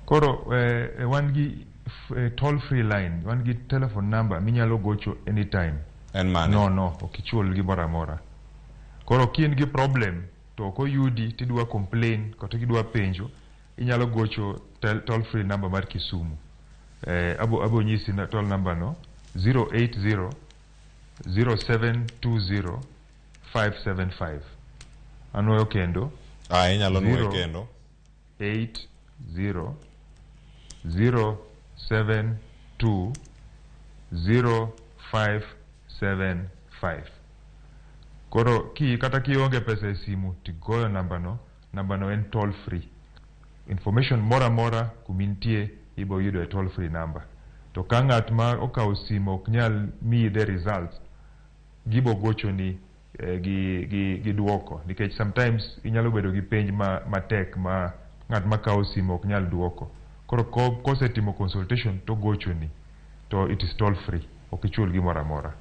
Koro wan gi toll free line, wan gi telephone number minyalo gocho anytime. En mane? No, okichul gimoro amora. Koro kien gi problem to koyudi tidwa complain kata kidwa penjo, inyalo gocho toll free number mar Kisumu. Abo nyisi na toll number no 080 0720 575. Anoyo kendo. Inyalo nuoyo kendo. 80 072 0575. Koro kata kionge pesa e simu tigoyo namba no en toll free. Information mora kumintie ibo yudo e toll free number. To ka ng'at ma okawo simu ok nyal miyi the results, gibo gocho ni gi duoko, nikech sometimes inyalo bedo gi penj matek ma ng'at ma kawo simu ok nyal duoko. Koro kosetimo consultation to gocho ni, to it is toll free, ok ichul gimoro amora.